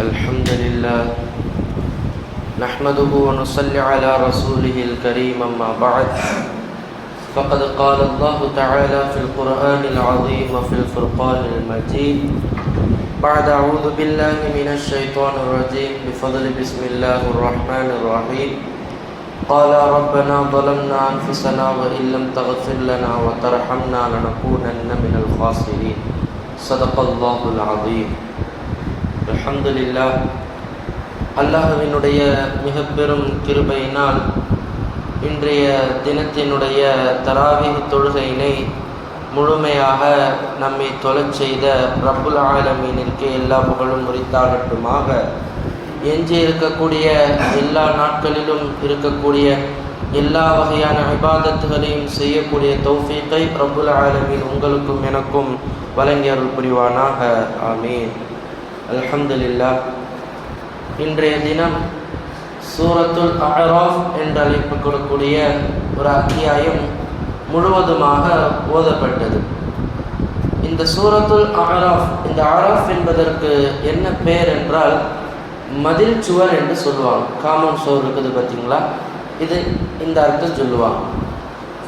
الحمد لله نحمده ونصلي على رسوله الكريم أما بعد فقد قال الله تعالى في القرآن العظيم وفي الفرقان المجيد بعد أعوذ بالله من الشيطان الرجيم بفضل بسم الله الرحمن الرحيم قال ربنا ظلمنا أنفسنا وإن لم تغفر لنا وترحمنا لنكونن من الخاسرين صدق الله العظيم. அல்ஹம்துலில்லாஹ், அல்லாஹ்வினுடைய மிக பெரும் கிருபையினால் இன்றைய தினத்தினுடைய தராவீஹ் தொழுகையினை முழுமையாக நம்மை தொழச் செய்த ரப்புல் ஆலமீனிற்கு எல்லா புகழும் உரித்தாகட்டுமாக. எஞ்சி இருக்கக்கூடிய எல்லா நாட்களிலும் இருக்கக்கூடிய எல்லா வகையான இபாதத்துகளையும் செய்யக்கூடிய தௌஃபீக்கை ரப்புல் ஆலமீன் உங்களுக்கும் எனக்கும் வழங்கி அருள் புரிவானாக. ஆமீன். அல்ஹம்துலில்லாஹ். இன்றைய தினம் சூரத்துல் அஅராஃப் என்று அழைக்கப்படக்கூடிய ஒரு அத்தியாயம் முழுவதுமாக ஓதப்பட்டது. இந்த சூரத்துல் அஅராஃப், இந்த அராஃப் என்பதற்கு என்ன பெயர் என்றால் மதில் சுவர் என்று சொல்லுவாங்க. காமன் சோர் இருக்குது பார்த்தீங்களா, இது இந்த அர்த்தம் சொல்லுவாங்க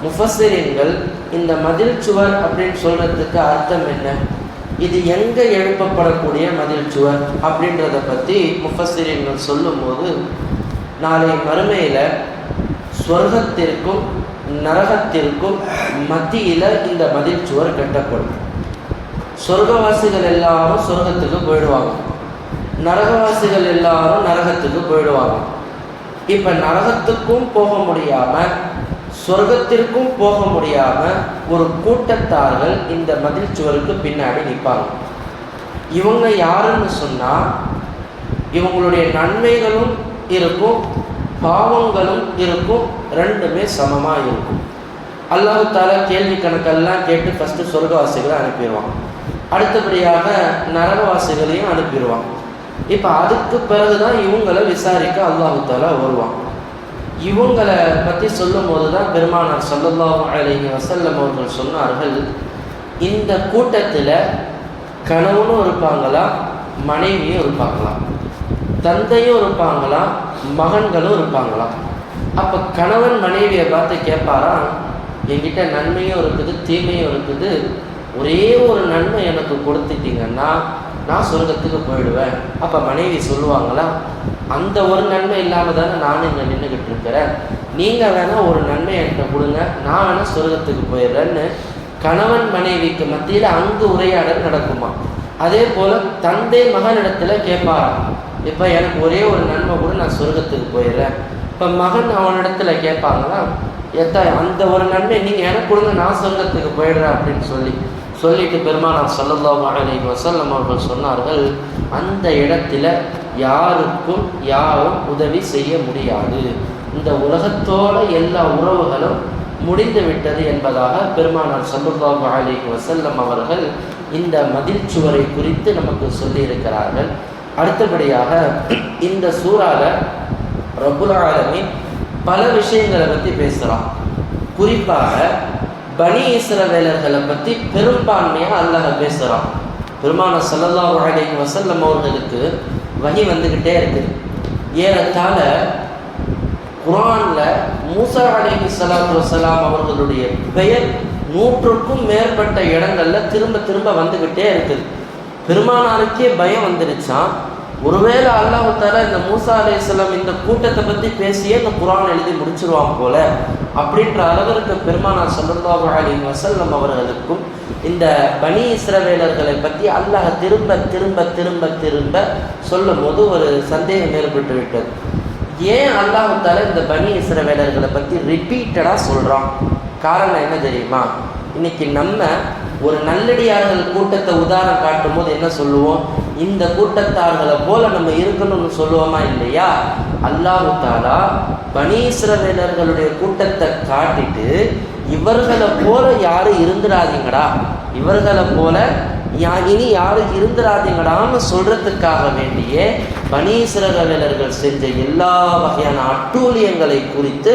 முஃபஸ்ஸிரீன்கள். இந்த மதில் சுவர் அப்படின்னு சொல்கிறதுக்கு அர்த்தம் என்ன, இது எங்கே எழுப்பப்படக்கூடிய மதில் சுவர் அப்படின்றத பற்றி முஃபஸ்ஸிரீன்கள் சொல்லும்போது, நாளை மறுமையில் சொர்க்கத்திற்கும் நரகத்திற்கும் மத்தியில் இந்த மதில் சுவர் கட்டப்படும். சொர்க்கவாசிகள் எல்லாரும் சொர்க்கத்துக்கு போயிடுவாங்க, நரகவாசிகள் எல்லாரும் நரகத்துக்கு போயிடுவாங்க. இப்போ நரகத்துக்கும் போக முடியாமல் சொர்க்கத்திற்கும் போக முடியாமல் ஒரு கூட்டத்தார்கள் இந்த மதில் சுவருக்கு பின்னாடி நிற்பாங்க. இவங்க யாருன்னு சொன்னால், இவங்களுடைய நன்மைகளும் இருக்கும் பாவங்களும் இருக்கும், ரெண்டுமே சமமாக இருக்கும். அல்லாஹ் தஆலா கேள்வி கணக்கெல்லாம் கேட்டு ஃபஸ்ட்டு சொர்க்கவாசிகளை அனுப்பிடுவான், அடுத்தபடியாக நரகவாசிகளையும் அனுப்பிடுவான். இப்போ அதுக்கு பிறகு தான் இவங்களை விசாரிக்க அல்லாஹ் தஆலா வருவான். இவங்களை பற்றி சொல்லும் போது தான் பெருமானார் ஸல்லல்லாஹு அலைஹி வஸல்லம் அவர்கள் சொன்னார்கள், இந்த கூட்டத்தில் கணவனும் இருப்பாங்களா, மனைவியும் இருப்பாங்களா, தந்தையும் இருப்பாங்களா, மகன்களும் இருப்பாங்களா. அப்போ கணவன் மனைவியை பார்த்து கேட்பாராம், என்கிட்ட நன்மையும் இருக்குது தீமையும் இருக்குது, ஒரே ஒரு நன்மை எனக்கு கொடுத்துட்டீங்கன்னா நான் சொர்க்கத்துக்கு போயிடுவேன். அப்போ மனைவி சொல்லுவாங்களா, அந்த ஒரு நன்மை இல்லாமல் தானே நானும் இங்கே நின்றுக்கிட்டு இருக்கிறேன், நீங்கள் வேணால் ஒரு நன்மை என்கிட்ட கொடுங்க, நான் வேணால் சொர்க்கத்துக்கு போயிடுறேன்னு கணவன் மனைவிக்கு மத்தியில் அங்கு உரையாடல் நடக்குமா. அதே போல் தந்தை மகனிடத்தில் கேட்பாராம், இப்போ எனக்கு ஒரே ஒரு நன்மை கூட நான் சொர்க்கத்துக்கு போயிடுறேன். இப்போ மகன் அவனிடத்தில் கேட்பாங்களா, அந்த ஒரு நன்மை நீங்கள் எனக்கு கொடுங்க, நான் சொர்க்கத்துக்கு போயிடுறேன் அப்படின்னு சொல்லிட்டு பெருமானார் ஸல்லல்லாஹு அலைஹி வஸல்லம் அவர்கள் சொன்னார்கள், அந்த இடத்துல யாருக்கும் யாரும் உதவி செய்ய முடியாது, இந்த உலகத்தோட எல்லா உறவுகளும் முடிந்து விட்டது என்பதாக பெருமானார் ஸல்லல்லாஹு அலைஹி வஸல்லம் அவர்கள் இந்த மதில் சுவரை குறித்து நமக்கு சொல்லியிருக்கிறார்கள். அடுத்தபடியாக இந்த சூறால ரப்புல் ஆலமீன் பல விஷயங்களை பற்றி பேசுகிறான். குறிப்பாக பனி இஸ்ரவேலர்களை பற்றி பெரும்பான்மையாக அல்லாஹ் பேசுகிறான். பெருமானார் ஸல்லல்லாஹு அலைஹி வஸல்லம் அவர்களுக்கு வஹி வந்துக்கிட்டே இருக்குது. ஏறத்தாழ குர்ஆனில் மூசா அலைஹிஸ்ஸலாத்து வஸ்ஸலாம் அவர்களுடைய பெயர் 100க்கும் மேற்பட்ட இடங்களில் திரும்ப வந்துக்கிட்டே இருக்குது. பெருமானாருக்கே பயம் வந்துடுச்சான், ஒருவேளை அல்லாஹ் தஆலா இந்த மூசா அலைஹிஸ்ஸலாம் இந்த கூட்டத்தை பற்றி பேசியே இந்த குர்ஆன் எழுதி முடிச்சிருவான் போல அப்படின்ற அளவிற்கு பெருமானார் ஸல்லல்லாஹு அலைஹி வஸல்லம் அவர்களுக்கும் இந்த பனி இஸ்ரவேலர்களை பற்றி அல்லாஹ் திரும்ப சொல்லும் போது ஒரு சந்தேகம் ஏற்பட்டு விட்டது. ஏன் அல்லாஹ் தஆலா இந்த பனி இஸ்ரவேலர்களை பற்றி ரிப்பீட்டடாக சொல்கிறான்? காரணம் என்ன தெரியுமா? இன்னைக்கு நம்ம ஒரு நல்லடியார்கள் கூட்டத்தை உதாரணம் காட்டும் போது என்ன சொல்லுவோம், இந்த கூட்டத்தார்களை போல நம்ம இருக்கணும்னு சொல்லுவோமா இல்லையா? அல்லாஹ் தஆலா பனி இஸ்ரவேலர்களுடைய கூட்டத்தை காட்டிட்டு இவர்களை போல யாரும் இருந்துடாதீங்கடா, இவர்களை போல இனி யாரும் இருந்துடாதீங்கடான்னு சொல்றதுக்காக வேண்டியே பனி இஸ்ரவேலர்கள் செஞ்ச எல்லா வகையான அட்டூழியங்களை குறித்து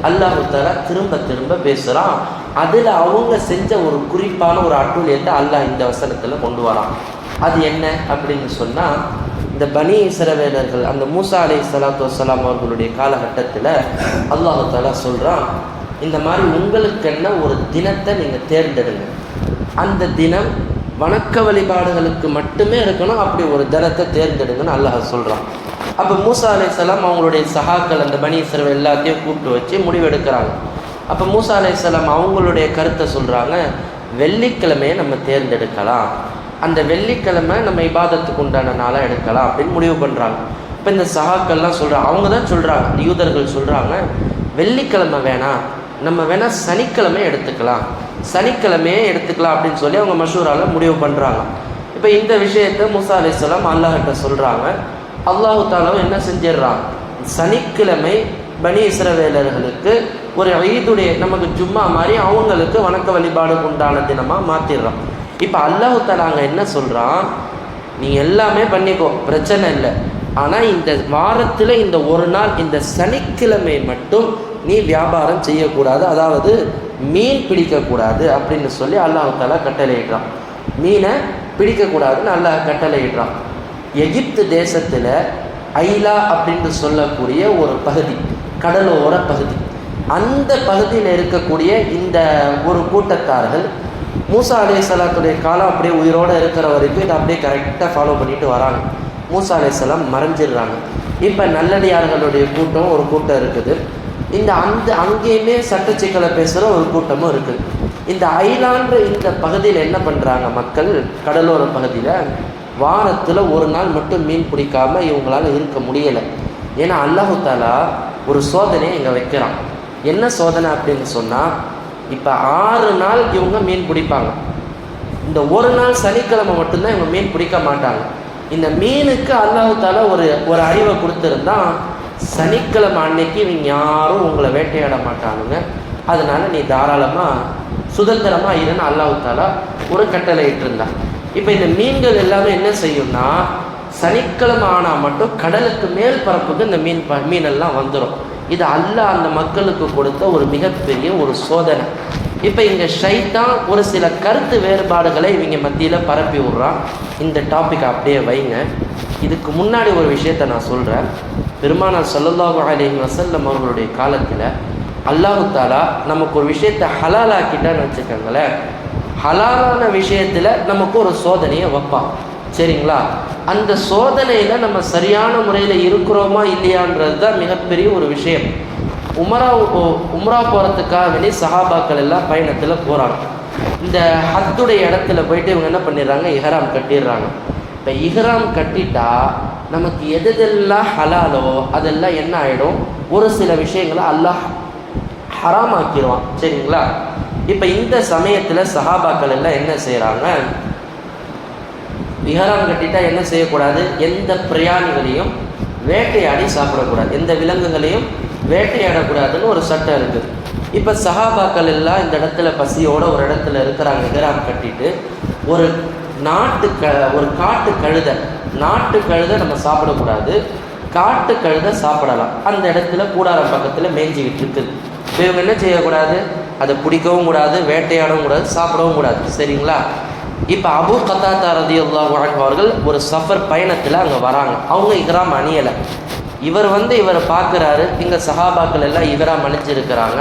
அல்லாஹ் தஆலா திரும்ப பேசுகிறான். அதில் அவங்க செஞ்ச ஒரு குறிப்பான ஒரு அட்டூழியத்தை அல்லாஹ் இந்த வசனத்தில் கொண்டு வரான். அது என்ன அப்படின்னு சொன்னால், இந்த பனி இஸ்ரவேலர்கள் அந்த மூசா அலைஹிஸ்ஸலாத்து வஸ்ஸலாம் அவர்களுடைய காலகட்டத்தில் அல்லாஹ் தஆலா சொல்கிறான், இந்த மாதிரி உங்களுக்கென்ன ஒரு தினத்தை நீங்கள் தேர்ந்தெடுங்க, அந்த தினம் வணக்க வழிபாடுகளுக்கு மட்டுமே இருக்கணும், அப்படி ஒரு தினத்தை தேர்ந்தெடுங்கன்னு அல்லாஹ் சொல்கிறான். அப்போ மூசா அலைஹிஸ்ஸலாம் அவங்களுடைய சகாக்கள் அந்த பனி இஸ்ரவேல் எல்லாத்தையும் கூப்பிட்டு வச்சு முடிவெடுக்கிறாங்க. அப்போ மூசா அலைஹிஸ்ஸலாம் அவங்களுடைய கருத்தை சொல்கிறாங்க, வெள்ளிக்கிழமையை நம்ம தேர்ந்தெடுக்கலாம், அந்த வெள்ளிக்கிழமை நம்ம இபாதத்துக்கு உண்டான நாளாக எடுக்கலாம் அப்படின்னு முடிவு பண்ணுறாங்க. இப்போ இந்த சகாக்கள்லாம் சொல்கிறாங்க, அவங்க தான் சொல்கிறாங்க, யூதர்கள் சொல்கிறாங்க, வெள்ளிக்கிழமை வேணாம், நம்ம வேணால் சனிக்கிழமை எடுத்துக்கலாம், சனிக்கிழமையே எடுத்துக்கலாம் அப்படின்னு சொல்லி அவங்க மஷூரால முடிவு பண்ணுறாங்க. இப்போ இந்த விஷயத்தை மூசா அலைஹிஸ்ஸலாம் அல்லாஹ்கிட்ட சொல்கிறாங்க. அல்லாஹு தஆலாவும் என்ன செஞ்சிடறான், சனிக்கிழமை பனி இஸ்ரவேலர்களுக்கு ஒரு ஈதுடைய நமக்கு ஜும்மா மாதிரி அவங்களுக்கு வணக்க வழிபாடுக்கு உண்டான தினமாக மாற்றிடுறான். இப்போ அல்லாஹு தஆலா அங்கே என்ன சொல்கிறான், நீ எல்லாமே பண்ணிக்கோ, பிரச்சனை இல்லை, ஆனால் இந்த வாரத்தில் இந்த ஒரு நாள் இந்த சனிக்கிழமை மட்டும் நீ வியாபாரம் செய்யக்கூடாது, அதாவது மீன் பிடிக்கக்கூடாது அப்படின்னு சொல்லி அல்லாஹ் தஆலா கட்டளையிடுறான். மீனை பிடிக்கக்கூடாதுன்னு அல்லாஹ் கட்டளையிடுறான். எகிப்து தேசத்தில் ஐலா அப்படின்னு சொல்லக்கூடிய ஒரு பகுதி, கடலோர பகுதி, அந்த பகுதியில் இருக்கக்கூடிய இந்த ஒரு கூட்டத்தார்கள் மூசா அலைஹிஸ்ஸலாத்துடைய காலம் அப்படியே உயிரோடு இருக்கிற வரைக்கும் இதை அப்படியே கரெக்டாக ஃபாலோ பண்ணிட்டு வராங்க. மூசா அலைஹிஸ்ஸலாம் மறைஞ்சிடுறாங்க. இப்போ நல்லடியார்களுடைய கூட்டம் ஒரு கூட்டம் இருக்குது, இந்த அங்கேயுமே சட்ட சிக்கலை பேசுகிற ஒரு கூட்டமும் இருக்குது. இந்த ஐலான்ற இந்த பகுதியில் என்ன பண்ணுறாங்க மக்கள், கடலோர பகுதியில் வாரத்தில் ஒரு நாள் மட்டும் மீன் பிடிக்காமல் இவங்களால் இருக்க முடியலை. ஏன்னா அல்லாஹு தஆலா ஒரு சோதனையை இங்கே வைக்கிறான். என்ன சோதனை அப்படின்னு சொன்னால், இப்போ 6 நாள் இவங்க மீன் பிடிப்பாங்க, இந்த ஒரு நாள் சனிக்கிழமை மட்டும்தான் இவங்க மீன் பிடிக்க மாட்டாங்க. இந்த மீனுக்கு அல்லாஹு தஆலா ஒரு அறிவை கொடுத்துருந்தான், சனிக்கிழமை அன்னைக்கு இவங்க யாரும் உங்களை வேட்டையாட மாட்டானுங்க, அதனால் நீ தாராளமாக சுதந்திரமாக இருன்னு அல்லாஹு தஆலா ஒரு கட்டளை இட்டிருந்தான். இப்போ இந்த மீன்கள் எல்லாமே என்ன செய்யும்னா, சனிக்கிழமை ஆனால் மட்டும் கடலுக்கு மேல் பரப்புக்கு இந்த மீனெல்லாம் வந்துடும். இது அல்லாஹ் அந்த மக்களுக்கு கொடுத்த ஒரு மிகப்பெரிய ஒரு சோதனை. இப்போ இங்கே ஷைத்தான் ஒரு சில கருத்து வேறுபாடுகளை இவங்க மத்தியில் பரப்பி விட்றான். இந்த டாபிக் அப்படியே வைங்க. இதுக்கு முன்னாடி ஒரு விஷயத்தை நான் சொல்கிறேன். பெருமானார் ஸல்லல்லாஹு அலைஹி வஸல்லம் அவர்களுடைய காலத்தில் அல்லாஹு தஆலா நமக்கு ஒரு விஷயத்தை ஹலாலாக்கிட்டான்னு வச்சுக்கோங்களேன், ஹலாலான விஷயத்தில் நமக்கு ஒரு சோதனையை வைப்பான், சரிங்களா? அந்த சோதனையில் நம்ம சரியான முறையில் இருக்கிறோமா இல்லையான்றது தான் மிகப்பெரிய ஒரு விஷயம். உம்ரா போகிறதுக்காக வேண்டி சஹாபாக்கள் எல்லாம் பயணத்தில் போகிறாங்க. இந்த ஹத்துடைய இடத்துல போயிட்டு இவங்க என்ன பண்ணிடுறாங்க, இஹ்ராம் கட்டிடுறாங்க. இப்போ இஹ்ராம் கட்டிட்டா நமக்கு எதெல்லாம் ஹலாலோ அதெல்லாம் என்ன ஆகிடும், ஒரு சில விஷயங்களை அல்லாஹ் ஹராம் ஆக்கிடுவான், சரிங்களா? இப்போ இந்த சமயத்தில் சஹாபாக்கள் எல்லாம் என்ன செய்கிறாங்க, இஹ்ராம் கட்டிட்டா என்ன செய்யக்கூடாது, எந்த பிரயாணிகளையும் வேட்டையாடி சாப்பிடக்கூடாது, எந்த விலங்குகளையும் வேட்டையாடக்கூடாதுன்னு ஒரு சட்டம் இருக்குது. இப்போ சஹாபாக்கள் எல்லாம் இந்த இடத்துல பசியோட ஒரு இடத்துல இருக்கிறாங்க, இஹ்ராம் கட்டிட்டு. ஒரு காட்டு கழுதை நம்ம சாப்பிடக்கூடாது, காட்டு கழுதை சாப்பிடலாம். அந்த இடத்துல கூடாரம் பக்கத்தில் மேய்ஞ்சிக்கிட்டு இருக்குது. இப்போ இவங்க என்ன செய்யக்கூடாது, அதை பிடிக்கவும் கூடாது, வேட்டையாடவும் கூடாது, சாப்பிடவும் கூடாது, சரிங்களா? இப்போ அபூ கத்தாதா ரலியல்லாஹு அன்ஹு அவர்கள் ஒரு சஃபர் பயணத்தில் அங்கே வராங்க. அவங்க இஹ்ராம் அணியலை. இவர் பார்க்குறாரு, இங்கே சஹாபாக்கள் எல்லாம் இஹ்ராம் அணிஞ்சிருக்கிறாங்க,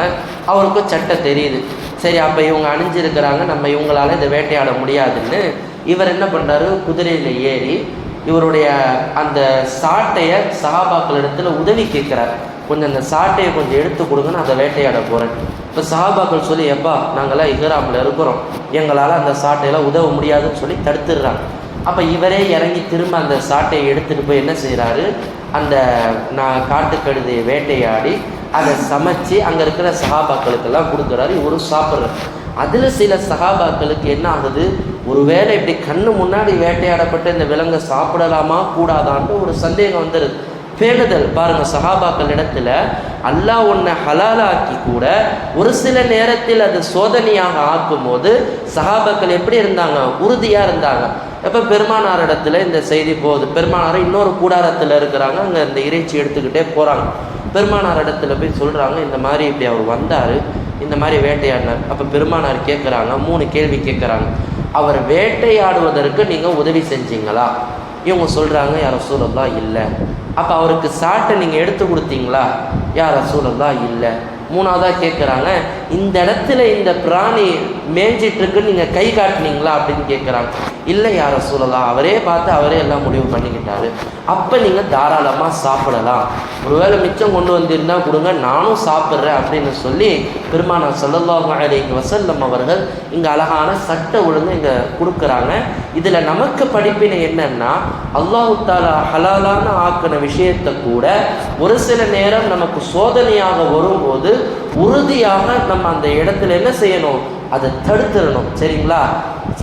அவருக்கும் சட்டை தெரியுது. சரி, அப்போ இவங்க அணிஞ்சிருக்கிறாங்க, நம்ம இவங்களால இதை வேட்டையாட முடியாதுன்னு இவர் என்ன பண்ணுறாரு, குதிரையில் ஏறி இவருடைய அந்த சாட்டையை சஹாபாக்கள் இடத்துல உதவி கேட்குறாரு, கொஞ்சம் அந்த சாட்டையை கொஞ்சம் எடுத்து கொடுங்கன்னு அதை வேட்டையாட போகிறேன். இப்போ சஹாபாக்கள் சொல்லி, எப்பா நாங்கள்லாம் இஹ்ராமில் இருக்கிறோம், எங்களால் அந்த சாட்டையெல்லாம் உதவ முடியாதுன்னு சொல்லி தடுத்துடுறாங்க. அப்போ இவரே இறங்கி திரும்ப அந்த சாட்டையை எடுத்துகிட்டு போய் என்ன செய்கிறாரு, அந்த காட்டுக்கழுதையை வேட்டையாடி அதை சமைச்சு அங்கே இருக்கிற சஹாபாக்களுக்கெல்லாம் கொடுக்குறாரு. இவரும் சாப்பிட்றாரு. அதில் சில சஹாபாக்களுக்கு என்ன ஆகுது, ஒருவேளை இப்படி கண்ணு முன்னாடி வேட்டையாடப்பட்ட இந்த விலங்கை சாப்பிடலாமா கூடாதான்னு ஒரு சந்தேகம் வந்துடுது. பேணுதல் பாருங்கள், சஹாபாக்கள் இடத்துல அல்லாஹ் ஒன்றை ஹலாலாக்கி கூட ஒரு சில நேரத்தில் அது சோதனையாக ஆக்கும் போது சஹாபாக்கள் எப்படி இருந்தாங்க, உறுதியாக இருந்தாங்க. எப்போ பெருமானார் இடத்துல இந்த செய்தி போகுது, பெருமானார் இன்னொரு கூடாரத்தில் இருக்கிறாங்க, அங்கே இந்த இறைச்சி எடுத்துக்கிட்டே போகிறாங்க. பெருமானார் இடத்துல போய் சொல்கிறாங்க, இந்த மாதிரி இப்படி அவர் வந்தார், இந்த மாதிரி வேட்டையாடினார். அப்போ பெருமானார் கேட்குறாங்க, 3 கேள்வி கேட்குறாங்க. அவர் வேட்டையாடுவதற்கு நீங்கள் உதவி செஞ்சீங்களா, இவங்க சொல்கிறாங்க, யா ரசூலல்லாஹ் இல்லை. அப்போ அவருக்கு சாட்டை நீங்கள் எடுத்து கொடுத்தீங்களா? யா ரசூலல்லாஹ் இல்லை. மூணாவதாக கேட்குறாங்க, இந்த இடத்துல இந்த பிராணி மேய்ஞ்சிட்ருக்குன்னு நீங்கள் கை காட்டினீங்களா அப்படின்னு கேட்குறாங்க. இல்லை யா ரசூலல்லாஹ், அவரே பார்த்து அவரே எல்லாம் முடிவு பண்ணிக்கிட்டாரு. அப்போ நீங்கள் தாராளமாக சாப்பிடலாம், ஒருவேளை மிச்சம் கொண்டு வந்திருந்தால் கொடுங்க, நானும் சாப்பிட்றேன் அப்படின்னு சொல்லி பெருமானார் ஸல்லல்லாஹு அலைஹி வஸல்லம் அவர்கள் இங்கே அழகான சட்ட ஒழுங்கு இங்கே கொடுக்குறாங்க. இதில் நமக்கு படிப்பினை என்னன்னா, அல்லாஹு தஆலா ஹலாலான ஆக்கின விஷயத்தை கூட ஒரு சில நேரம் நமக்கு சோதனையாக வரும்போது உறுதியாக நம்ம அந்த இடத்துல என்ன செய்யணும், அதை தடுத்துடணும். சரிங்களா?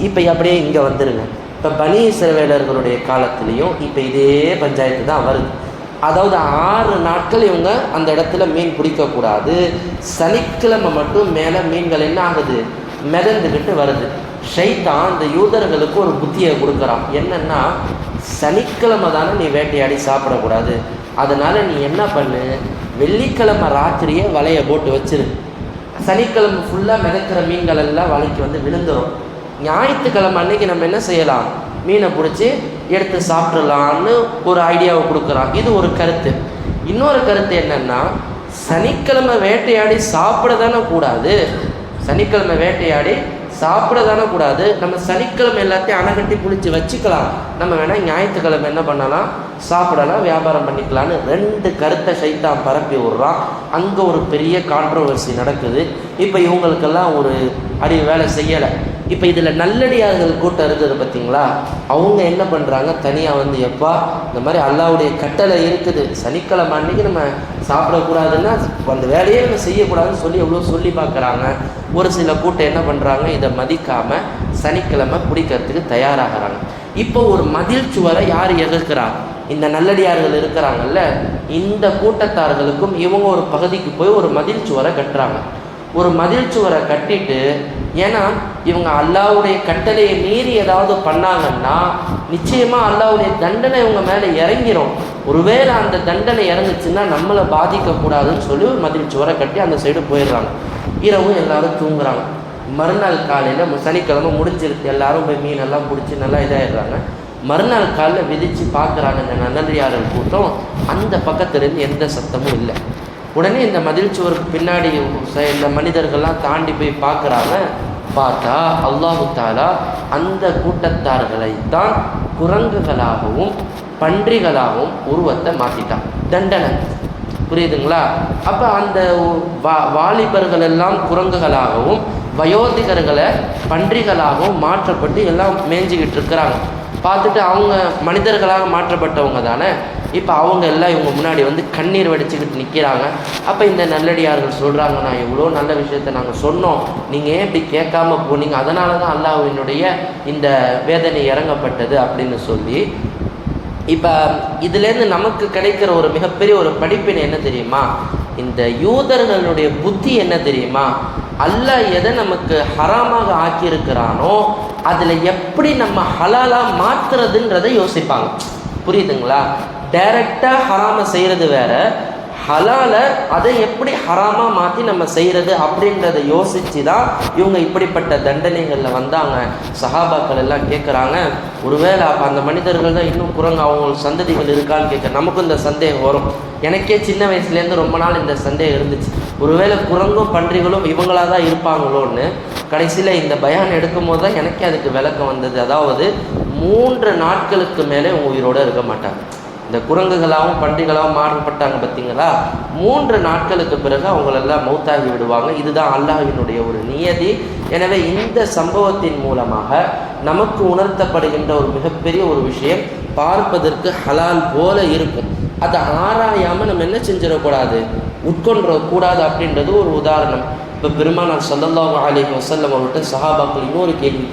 இப்போ அப்படியே இங்கே வந்துடுங்க. இப்போ பனி இஸ்ரவேலர்களுடைய காலத்துலேயும் இப்போ இதே பஞ்சாயத்து தான் வருது. அதாவது 6 நாட்கள் இவங்க அந்த இடத்துல மீன் பிடிக்கக்கூடாது. சனிக்கிழமை மட்டும் மேலே மீன்கள் என்ன ஆகுது, மிதந்துக்கிட்டு வருது. ஷைத்தான் இந்த யூதர்களுக்கு ஒரு புத்தியை கொடுக்குறான். என்னன்னா, சனிக்கிழமை தானே நீ வேட்டையாடி சாப்பிடக்கூடாது, அதனால் நீ என்ன பண்ணு, வெள்ளிக்கிழமை ராத்திரியே வலையை போட்டு வச்சிரு. சனிக்கிழமை ஃபுல்லாக மிதக்கிற மீன்கள் எல்லாம் வலைக்கு வந்து விழுந்துடும். ஞாயிற்றுக்கிழமை அன்னைக்கு நம்ம என்ன செய்யலாம், மீனை பிடிச்சி எடுத்து சாப்பிடலான்னு ஒரு ஐடியாவை கொடுக்குறான். இது ஒரு கருத்து. இன்னொரு கருத்து என்னென்னா, சனிக்கிழமை வேட்டையாடி சாப்பிட தானே கூடாது, சனிக்கிழமை வேட்டையாடி சாப்பிட தானே கூடாது, நம்ம சனிக்கிழமை எல்லாத்தையும் அணைகட்டி புளிச்சு வச்சுக்கலாம், நம்ம வேணால் ஞாயிற்றுக்கிழமை என்ன பண்ணலாம், சாப்பிடலாம், வியாபாரம் பண்ணிக்கலான்னு 2 கருத்தை ஷைத்தான் பரப்பி விடுறான். அங்கே ஒரு பெரிய கான்ட்ரோவர்சி நடக்குது. இப்போ இவங்களுக்கெல்லாம் ஒரு வேலை செய்யலை. இப்போ இதில் நல்லடியார்கள் கூட்டம் இருக்குது பார்த்தீங்களா, அவங்க என்ன பண்ணுறாங்க, தனியாக வந்து எப்பா இந்த மாதிரி அல்லாஹ்வுடைய கட்டளை இருக்குது, சனிக்கிழமை அன்னைக்கு நம்ம சாப்பிடக்கூடாதுன்னா அந்த வேலையே நம்ம செய்யக்கூடாதுன்னு சொல்லி எவ்வளோ சொல்லி பார்க்குறாங்க. ஒரு சில கூட்டம் என்ன பண்ணுறாங்க, இதை மதிக்காமல் சனிக்கிழமை பிடிக்கிறதுக்கு தயாராகிறாங்க. இப்போ ஒரு மதில் சுவரை யார் எதிர்க்கிறாங்க, இந்த நல்லடியார்கள் இருக்கிறாங்கல்ல, இந்த கூட்டத்தார்களுக்கும் இவங்க ஒரு பகுதிக்கு போய் ஒரு மதில் சுவரை கட்டுறாங்க. ஒரு மதில் சுவரை கட்டிட்டு, ஏன்னா இவங்க அல்லாஹ்வுடைய கட்டளையை மீறி ஏதாவது பண்ணாங்கன்னா நிச்சயமாக அல்லாஹ்வுடைய தண்டனை இவங்க மேலே இறங்கிடும். ஒருவேளை அந்த தண்டனை இறங்குச்சுன்னா நம்மளை பாதிக்கக்கூடாதுன்னு சொல்லி ஒரு மதில் சுவரை கட்டி அந்த சைடு போயிடுறாங்க. இரவு எல்லாரும் தூங்குறாங்க. மறுநாள் காலையில் சனிக்கிழமை முடிஞ்சிருக்கு, எல்லாரும் போய் மீனெல்லாம் பிடிச்சி நல்லா இதாகிடுறாங்க. மறுநாள் காலையில் விதித்து பார்க்குறாங்க இந்த நல்லடியார்கள் கூட்டம், அந்த பக்கத்துலேருந்து எந்த சத்தமும் இல்லை. உடனே இந்த மதில் சுவருக்கு பின்னாடி இந்த மனிதர்கள்லாம் தாண்டி போய் பார்க்குறாங்க. பார்த்தா அல்லாஹு தஆலா அந்த கூட்டத்தார்களைத்தான் குரங்குகளாகவும் பன்றிகளாகவும் உருவத்தை மாற்றிட்டான். தண்டனை புரியுதுங்களா? அப்போ அந்த வாலிபர்கள் எல்லாம் குரங்குகளாகவும் வயோதிகர்களை பன்றிகளாகவும் மாற்றப்பட்டு எல்லாம் மேய்ஞ்சிக்கிட்டு இருக்கிறாங்க. பார்த்துட்டு அவங்க மனிதர்களாக மாற்றப்பட்டவங்க தானே, இப்போ அவங்க எல்லாம் இவங்க முன்னாடி வந்து கண்ணீர் வடிச்சுக்கிட்டு நிற்கிறாங்க. அப்போ இந்த நல்லடியார்கள் சொல்கிறாங்க, நான் எவ்வளோ நல்ல விஷயத்தை நாங்கள் சொன்னோம், நீங்கள் ஏன் இப்படி கேட்காம போனீங்க, அதனால தான் அல்லாஹ்வினுடைய இந்த வேதனை இறங்கப்பட்டது அப்படின்னு சொல்லி. இப்போ இதுலேருந்து நமக்கு கிடைக்கிற ஒரு மிகப்பெரிய ஒரு படிப்பினை என்ன தெரியுமா, இந்த யூதர்களுடைய புத்தி என்ன தெரியுமா, அல்லாஹ் எதை நமக்கு ஹராமாக ஆக்கியிருக்கிறானோ அதில் எப்படி நம்ம ஹலாலாக மாற்றுறதுன்றதை யோசிப்பாங்க. புரியுதுங்களா? டைரெக்டாக ஹராமை செய்கிறது வேற, ஹலாலை அதை எப்படி ஹராமாக மாற்றி நம்ம செய்கிறது அப்படின்றத யோசித்து தான் இவங்க இப்படிப்பட்ட தண்டனைகளில் வந்தாங்க. சஹாபாக்கள் எல்லாம் கேட்குறாங்க, ஒருவேளை அப்போ அந்த மனிதர்கள் தான் இன்னும் குரங்கு அவங்க சந்ததிகள் இருக்கான்னு கேட்க நமக்கும் இந்த சந்தேகம் வரும். எனக்கே சின்ன வயசுலேருந்து ரொம்ப நாள் இந்த சந்தேகம் இருந்துச்சு, ஒருவேளை குரங்கும் பன்றிகளும் இவங்களாக தான் இருப்பாங்களோன்னு. கடைசியில் இந்த பயான் எடுக்கும் போது தான் எனக்கே அதுக்கு விளக்கம் வந்தது. அதாவது 3 நாட்களுக்கு மேலே இவங்க உயிரோடு இருக்க மாட்டாங்க. இந்த குரங்குகளாகவும் பன்றிகளாகவும் மாற்றப்பட்டாங்க பார்த்தீங்களா, 3 நாட்களுக்கு பிறகு அவங்களெல்லாம் மௌத்தாகி விடுவாங்க. இதுதான் அல்லாஹ்வினுடைய ஒரு நியதி. எனவே இந்த சம்பவத்தின் மூலமாக நமக்கு உணர்த்தப்படுகின்ற ஒரு மிகப்பெரிய ஒரு விஷயம், பார்ப்பதற்கு ஹலால் போல இருக்கும், அதை ஆராயாமல் நம்ம என்ன செஞ்சிடக்கூடாது, உட்கொண்டக்கூடாது அப்படின்றது ஒரு உதாரணம். இப்போ பெருமானார் ஸல்லல்லாஹு அலைஹி வஸல்லம் அவர்கிட்ட சஹாபாக்கள் இன்னொரு கேள்வி